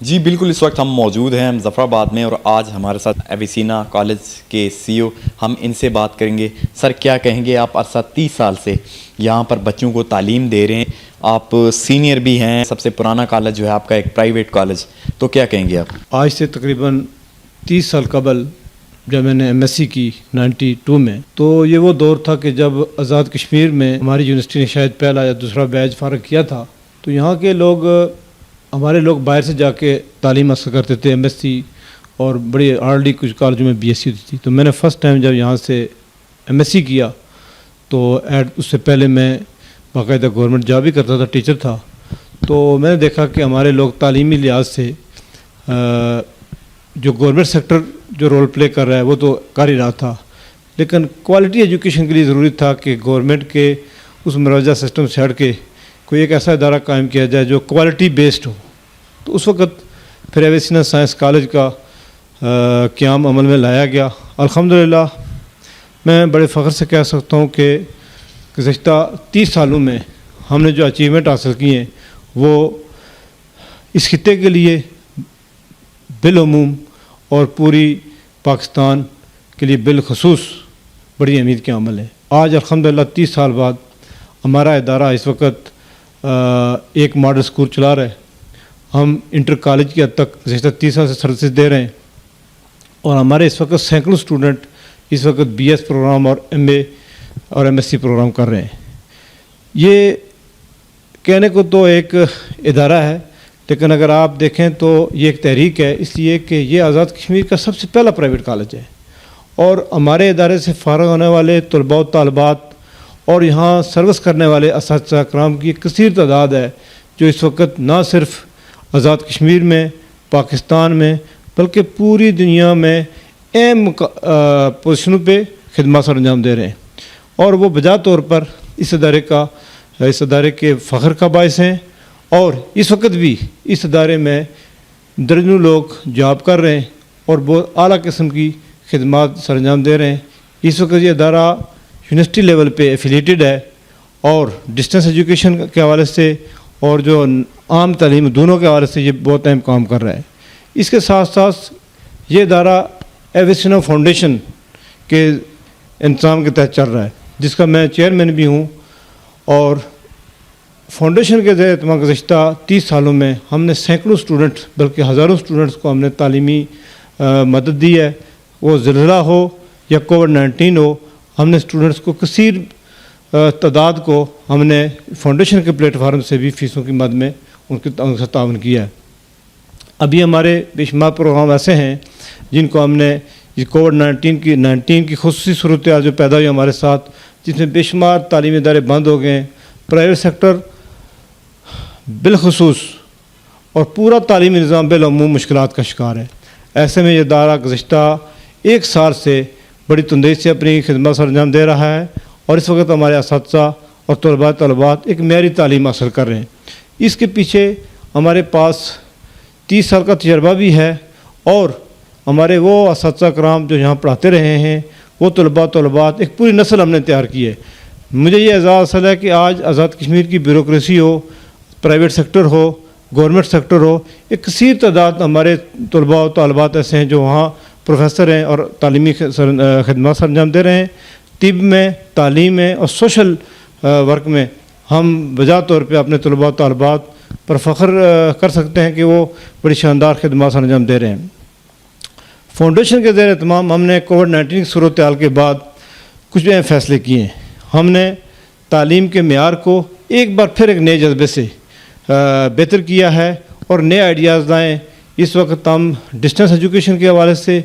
جی بالکل، اس وقت ہم موجود ہیں مظفر آباد میں، اور آج ہمارے ساتھ ایویسینا کالج کے سی او، ہم ان سے بات کریں گے۔ سر کیا کہیں گے، آپ عرصہ 30 سال سے یہاں پر بچوں کو تعلیم دے رہے ہیں، آپ سینئر بھی ہیں، سب سے پرانا کالج جو ہے آپ کا ایک پرائیویٹ کالج، تو کیا کہیں گے آپ؟ آج سے تقریباً 30 سال قبل جب میں نے ایم ایس سی کی 92 میں، تو یہ وہ دور تھا کہ جب آزاد کشمیر میں ہماری یونیورسٹی نے شاید پہلا یا دوسرا بیچ فارغ کیا تھا، تو یہاں کے لوگ، ہمارے لوگ باہر سے جا کے تعلیم حاصل کرتے تھے، ایم ایس سی اور بڑی آرڈی کچھ کالجوں میں بی ایس سی ہوتی تھی۔ تو میں نے فرسٹ ٹائم جب یہاں سے ایم ایس سی کیا تو اس سے پہلے میں باقاعدہ گورنمنٹ جاب ہی کرتا تھا، ٹیچر تھا، تو میں نے دیکھا کہ ہمارے لوگ تعلیمی لحاظ سے جو گورنمنٹ سیکٹر جو رول پلے کر رہا ہے وہ تو کر ہی رہا تھا، لیکن کوالٹی ایجوکیشن کے لیے ضروری تھا کہ گورنمنٹ کے اس مروجہ سسٹم سے ہٹ کے کوئی ایک ایسا ادارہ قائم کیا جائے جو کوالٹی بیسڈ ہو۔ تو اس وقت پھر ایویسینا سائنس کالج کا قیام عمل میں لایا گیا۔ الحمدللہ میں بڑے فخر سے کہہ سکتا ہوں کہ گزشتہ 30 سالوں میں ہم نے جو اچیومنٹ حاصل کی ہیں وہ اس خطے کے لیے بالعموم اور پوری پاکستان کے لیے بالخصوص بڑی اہمیت کے عمل ہے۔ آج الحمدللہ 30 سال بعد ہمارا ادارہ اس وقت ایک ماڈل اسکول چلا رہا ہے۔ ہم انٹر کالج کی حد تک گزشتہ 30 سال سے سروسز دے رہے ہیں، اور ہمارے اس وقت سینکڑوں اسٹوڈنٹ اس وقت بی ایس پروگرام اور ایم اے اور ایم ایس سی پروگرام کر رہے ہیں۔ یہ کہنے کو تو ایک ادارہ ہے، لیکن اگر آپ دیکھیں تو یہ ایک تحریک ہے، اس لیے کہ یہ آزاد کشمیر کا سب سے پہلا پرائیویٹ کالج ہے، اور ہمارے ادارے سے فارغ ہونے والے طلباء و طالبات اور یہاں سروس کرنے والے اساتذہ اکرام کی ایک کثیر تعداد ہے جو اس وقت نہ صرف آزاد کشمیر میں، پاکستان میں، بلکہ پوری دنیا میں اہم پوزیشنوں پہ خدمات سر انجام دے رہے ہیں، اور وہ بجا طور پر اس ادارے کے فخر کا باعث ہیں۔ اور اس وقت بھی اس ادارے میں درجنوں لوگ جاب کر رہے ہیں اور بہت اعلیٰ قسم کی خدمات سر انجام دے رہے ہیں۔ اس وقت یہ ادارہ یونیورسٹی لیول پہ ایفیلیٹڈ ہے، اور ڈسٹینس ایجوکیشن کے حوالے سے اور جو عام تعلیم دونوں کے حوالے سے یہ بہت اہم کام کر رہا ہے۔ اس کے ساتھ ساتھ یہ ادارہ ایویسینا فاؤنڈیشن کے انتظام کے تحت چل رہا ہے، جس کا میں چیئرمین بھی ہوں، اور فاؤنڈیشن کے زیر اہتمام گزشتہ 30 سالوں میں ہم نے سینکڑوں اسٹوڈنٹ بلکہ ہزاروں اسٹوڈنٹس کو ہم نے تعلیمی مدد دی ہے۔ وہ زلزلہ ہو یا کووڈ-19 ہو، ہم نے اسٹوڈنٹس کو کثیر تعداد کو ہم نے فاؤنڈیشن کے پلیٹ فارم سے بھی فیسوں کی مد میں ان کے ساتھ تعاون کیا ہے۔ ابھی ہمارے بے شمار پروگرام ایسے ہیں جن کو ہم نے کووڈ-19 کی خصوصی صورتحال جو پیدا ہوئی ہمارے ساتھ، جس میں بے شمار تعلیمی ادارے بند ہو گئے ہیں، پرائیویٹ سیکٹر بالخصوص اور پورا تعلیمی نظام بالعموم مشکلات کا شکار ہے۔ ایسے میں یہ ادارہ گزشتہ 1 سال سے بڑی تندی سے اپنی خدمات سر انجام دے رہا ہے، اور اس وقت ہمارے اساتذہ اور طلبات ایک معیاری تعلیم حاصل کر رہے ہیں۔ اس کے پیچھے ہمارے پاس 30 سال کا تجربہ بھی ہے، اور ہمارے وہ اساتذہ کرام جو یہاں پڑھاتے رہے ہیں، وہ طلبات ایک پوری نسل ہم نے تیار کی ہے۔ مجھے یہ اعزاز حاصل ہے کہ آج آزاد کشمیر کی بیوروکریسی ہو، پرائیویٹ سیکٹر ہو، گورنمنٹ سیکٹر ہو، ایک کثیر تعداد ہمارے طلباء و طالبات ایسے ہیں جو وہاں پروفیسر ہیں اور تعلیمی خدمات سر انجام دے رہے ہیں۔ طب میں، تعلیم میں اور سوشل ورک میں ہم بجا طور پہ اپنے طلباء و طالبات پر فخر کر سکتے ہیں کہ وہ بڑی شاندار خدمات سر انجام دے رہے ہیں۔ فاؤنڈیشن کے زیر اہتمام ہم نے کووڈ-19 کی صورتحال کے بعد کچھ اہم فیصلے کیے ہیں۔ ہم نے تعلیم کے معیار کو ایک بار پھر ایک نئے جذبے سے بہتر کیا ہے، اور نئے آئیڈیاز لائیں۔ اس وقت ہم ڈسٹینس ایجوکیشن کے حوالے سے،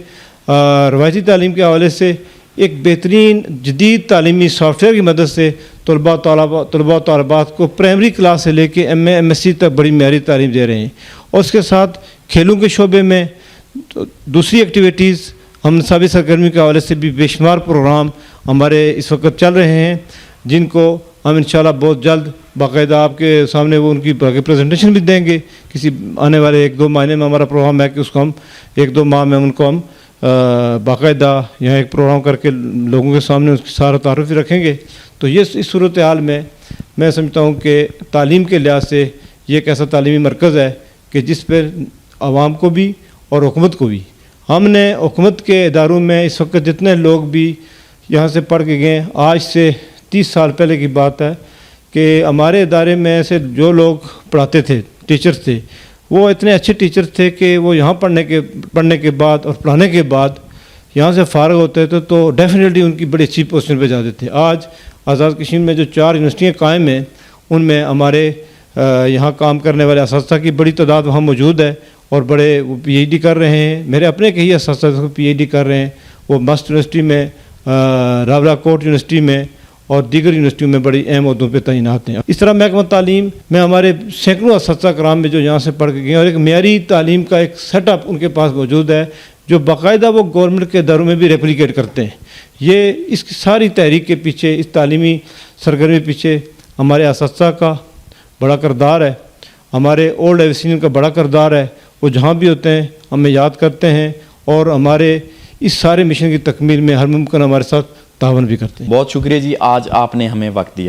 روایتی تعلیم کے حوالے سے ایک بہترین جدید تعلیمی سافٹ ویئر کی مدد سے طلباء و طالبات کو پرائمری کلاس سے لے کے M A M S C تک بڑی معیاری تعلیم دے رہے ہیں، اور اس کے ساتھ کھیلوں کے شعبے میں دوسری ایکٹیویٹیز، ہم نصابی سرگرمی کے حوالے سے بھی بے شمار پروگرام ہمارے اس وقت چل رہے ہیں، جن کو ہم انشاءاللہ بہت جلد باقاعدہ آپ کے سامنے وہ ان کی پریزنٹیشن بھی دیں گے۔ کسی آنے والے 1-2 مہینے میں ہمارا پروگرام ہے کہ اس کو ہم 1-2 ماہ میں ان کو ہم باقاعدہ یہاں ایک پروگرام کر کے لوگوں کے سامنے اس کی سارا تعارف بھی رکھیں گے۔ تو یہ اس صورتحال میں سمجھتا ہوں کہ تعلیم کے لحاظ سے یہ ایک ایسا تعلیمی مرکز ہے کہ جس پہ عوام کو بھی اور حکومت کو بھی. ہم نے حکومت کے اداروں میں اس وقت جتنے لوگ بھی یہاں سے پڑھ کے گئے، آج سے 30 سال پہلے کی بات ہے کہ ہمارے ادارے میں سے جو لوگ پڑھاتے تھے، ٹیچرز تھے، وہ اتنے اچھے ٹیچر تھے کہ وہ یہاں پڑھنے کے بعد اور پڑھانے کے بعد یہاں سے فارغ ہوتے تھے تو ڈیفینیٹلی ان کی بڑی اچھی پوزیشن پہ جاتے تھے. آج آزاد کشمیر میں جو 4 یونیورسٹیاں قائم ہیں ان میں ہمارے یہاں کام کرنے والے اساتذہ کی بڑی تعداد وہاں موجود ہے اور بڑے وہ پی ایچ ڈی کر رہے ہیں. میرے اپنے کئی اساتذہ پی ایچ ڈی کر رہے ہیں، وہ مسٹ یونیورسٹی میں، راولا کوٹ یونیورسٹی میں اور دیگر یونیورسٹیوں میں بڑی اہم عہدوں پہ تعینات ہیں. اس طرح محکمہ تعلیم میں ہمارے سینکڑوں اساتذہ کرام میں جو یہاں سے پڑھ کے گئے اور ایک معیاری تعلیم کا ایک سیٹ اپ ان کے پاس موجود ہے جو باقاعدہ وہ گورنمنٹ کے اداروں میں بھی ریپلیکیٹ کرتے ہیں. یہ اس کی ساری تحریک کے پیچھے، اس تعلیمی سرگرمی کے پیچھے ہمارے اساتذہ کا بڑا کردار ہے، ہمارے اولڈ ایویسینین کا بڑا کردار ہے. وہ جہاں بھی ہوتے ہیں ہمیں یاد کرتے ہیں اور ہمارے اس سارے مشن کی تکمیل میں ہر ممکن ہمارے ساتھ تعاون بھی کرتے ہیں. بہت شکریہ جی، آج آپ نے ہمیں وقت دیا.